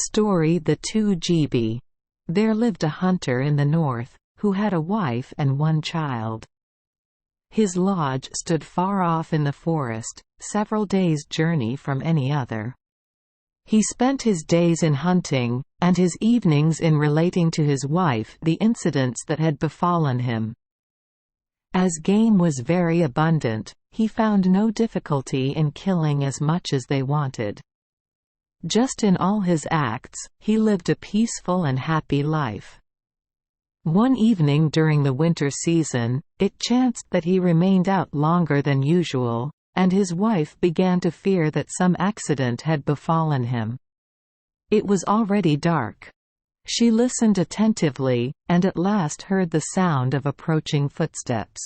Story: The Two Jeebi. There lived a hunter in the north, who had a wife and one child. His lodge stood far off in the forest, several days' journey from any other. He spent his days in hunting, and his evenings in relating to his wife the incidents that had befallen him. As game was very abundant, he found no difficulty in killing as much as they wanted. Just in all his acts, he lived a peaceful and happy life. One evening during the winter season, it chanced that he remained out longer than usual, and his wife began to fear that some accident had befallen him. It was already dark. She listened attentively, and at last heard the sound of approaching footsteps.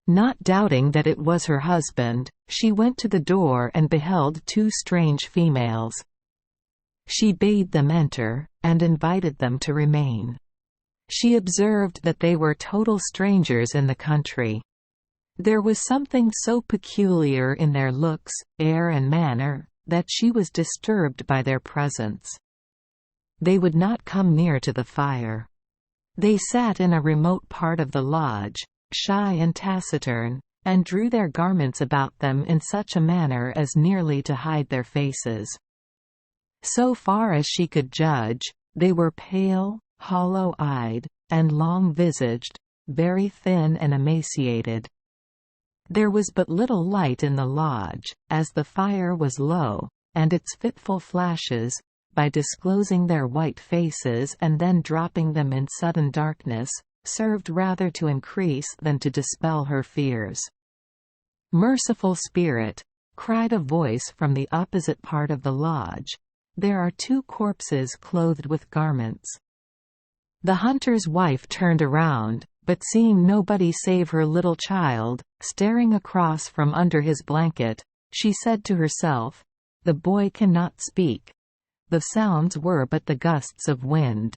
Not doubting that it was her husband, she went to the door and beheld two strange females. She bade them enter, and invited them to remain. She observed that they were total strangers in the country. There was something so peculiar in their looks, air and manner, that she was disturbed by their presence. They would not come near to the fire. They sat in a remote part of the lodge, shy and taciturn, and drew their garments about them in such a manner as nearly to hide their faces. So far as she could judge, they were pale, hollow-eyed, and long-visaged, very thin and emaciated. There was but little light in the lodge, as the fire was low, and its fitful flashes, by disclosing their white faces and then dropping them in sudden darkness, served rather to increase than to dispel her fears. "Merciful Spirit," cried a voice from the opposite part of the lodge, "there are two corpses clothed with garments." The hunter's wife turned around, but seeing nobody save her little child, staring across from under his blanket, she said to herself, "The boy cannot speak. The sounds were but the gusts of wind."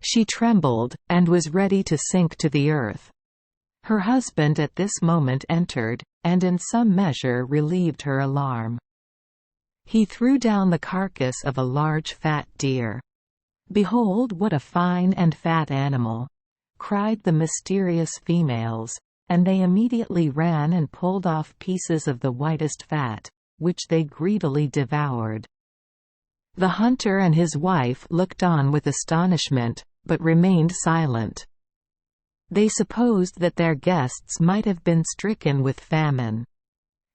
She trembled, and was ready to sink to the earth. Her husband at this moment entered, and in some measure relieved her alarm. He threw down the carcass of a large fat deer. "Behold what a fine and fat animal!" cried the mysterious females, and they immediately ran and pulled off pieces of the whitest fat, which they greedily devoured. The hunter and his wife looked on with astonishment, but remained silent. They supposed that their guests might have been stricken with famine.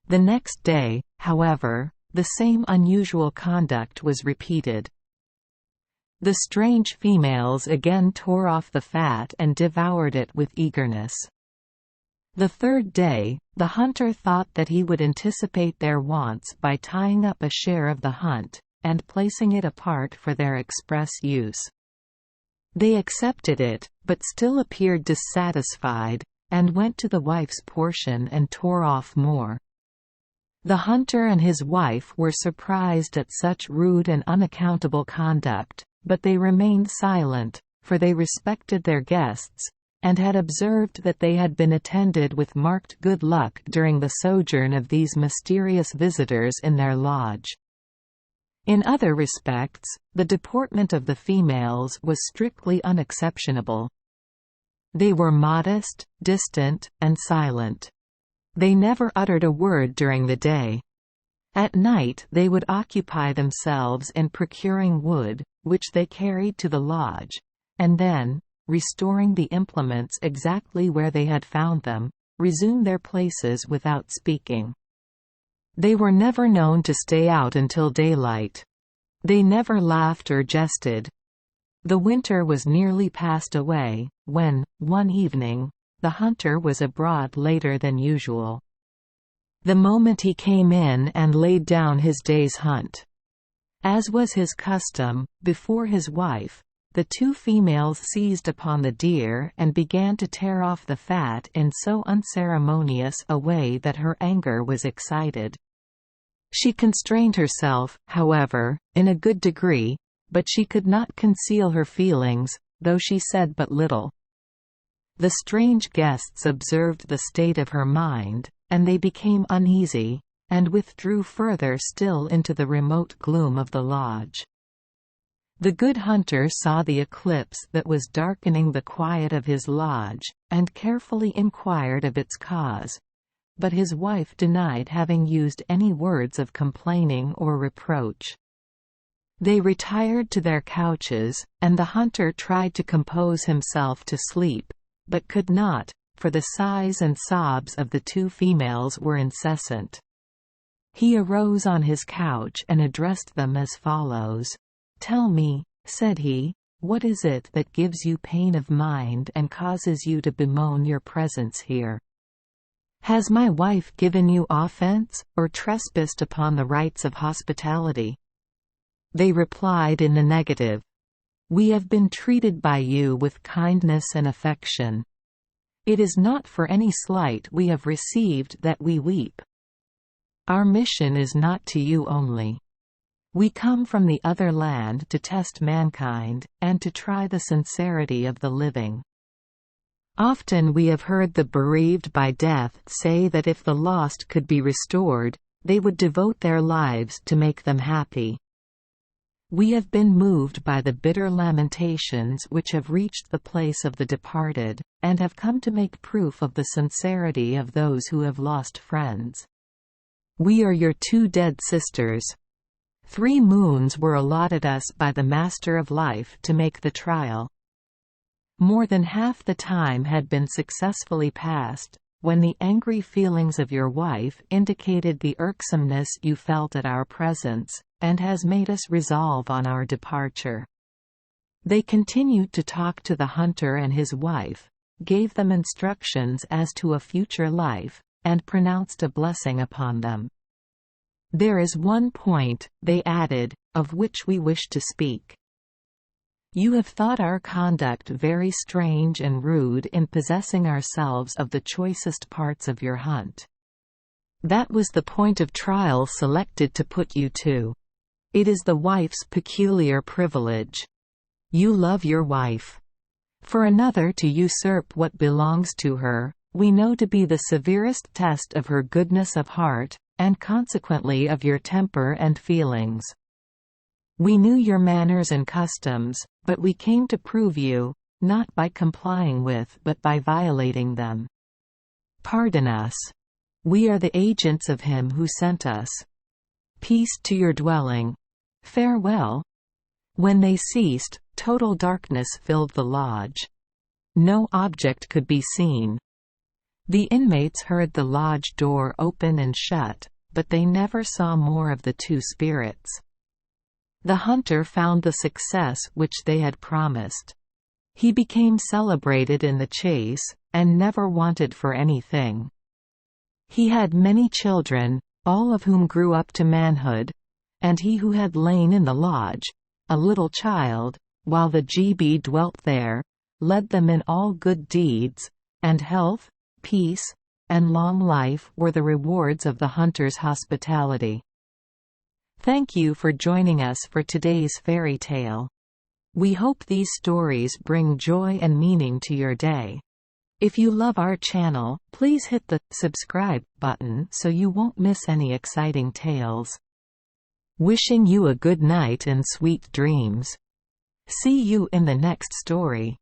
The next day, however, the same unusual conduct was repeated. The strange females again tore off the fat and devoured it with eagerness. The third day, the hunter thought that he would anticipate their wants by tying up a share of the hunt, and placing it apart for their express use. They accepted it, but still appeared dissatisfied, and went to the wife's portion and tore off more. The hunter and his wife were surprised at such rude and unaccountable conduct, but they remained silent, for they respected their guests, and had observed that they had been attended with marked good luck during the sojourn of these mysterious visitors in their lodge. In other respects, the deportment of the females was strictly unexceptionable. They were modest, distant, and silent. They never uttered a word during the day. At night they would occupy themselves in procuring wood, which they carried to the lodge, and then, restoring the implements exactly where they had found them, resume their places without speaking. They were never known to stay out until daylight. They never laughed or jested. The winter was nearly passed away, when, one evening, the hunter was abroad later than usual. The moment he came in and laid down his day's hunt. As was his custom, before his wife, the two females seized upon the deer and began to tear off the fat in so unceremonious a way that her anger was excited. She constrained herself, however, in a good degree, but she could not conceal her feelings, though she said but little. The strange guests observed the state of her mind, and they became uneasy, and withdrew further still into the remote gloom of the lodge. The good hunter saw the eclipse that was darkening the quiet of his lodge, and carefully inquired of its cause, but his wife denied having used any words of complaining or reproach. They retired to their couches, and the hunter tried to compose himself to sleep, but could not, for the sighs and sobs of the two females were incessant. He arose on his couch and addressed them as follows. "Tell me," said he, "what is it that gives you pain of mind and causes you to bemoan your presence here? Has my wife given you offense, or trespassed upon the rights of hospitality?" They replied in the negative. "We have been treated by you with kindness and affection. It is not for any slight we have received that we weep. Our mission is not to you only. We come from the other land to test mankind, and to try the sincerity of the living. Often we have heard the bereaved by death say that if the lost could be restored, they would devote their lives to make them happy. We have been moved by the bitter lamentations which have reached the place of the departed, and have come to make proof of the sincerity of those who have lost friends. We are your two dead sisters. 3 moons were allotted us by the Master of Life to make the trial. More than half the time had been successfully passed, when the angry feelings of your wife indicated the irksomeness you felt at our presence, and has made us resolve on our departure." They continued to talk to the hunter and his wife, gave them instructions as to a future life, and pronounced a blessing upon them. "There is one point," they added, "of which we wish to speak. You have thought our conduct very strange and rude in possessing ourselves of the choicest parts of your hunt. That was the point of trial selected to put you to. It is the wife's peculiar privilege. You love your wife. For another to usurp what belongs to her, we know to be the severest test of her goodness of heart, and consequently of your temper and feelings. We knew your manners and customs, but we came to prove you, not by complying with but by violating them. Pardon us. We are the agents of him who sent us. Peace to your dwelling. Farewell." When they ceased, total darkness filled the lodge. No object could be seen. The inmates heard the lodge door open and shut, but they never saw more of the two spirits. The hunter found the success which they had promised. He became celebrated in the chase, and never wanted for anything. He had many children, all of whom grew up to manhood, and he who had lain in the lodge, a little child, while the Jeebi dwelt there, led them in all good deeds, and health, peace, and long life were the rewards of the hunter's hospitality. Thank you for joining us for today's fairy tale. We hope these stories bring joy and meaning to your day. If you love our channel, please hit the subscribe button so you won't miss any exciting tales. Wishing you a good night and sweet dreams. See you in the next story.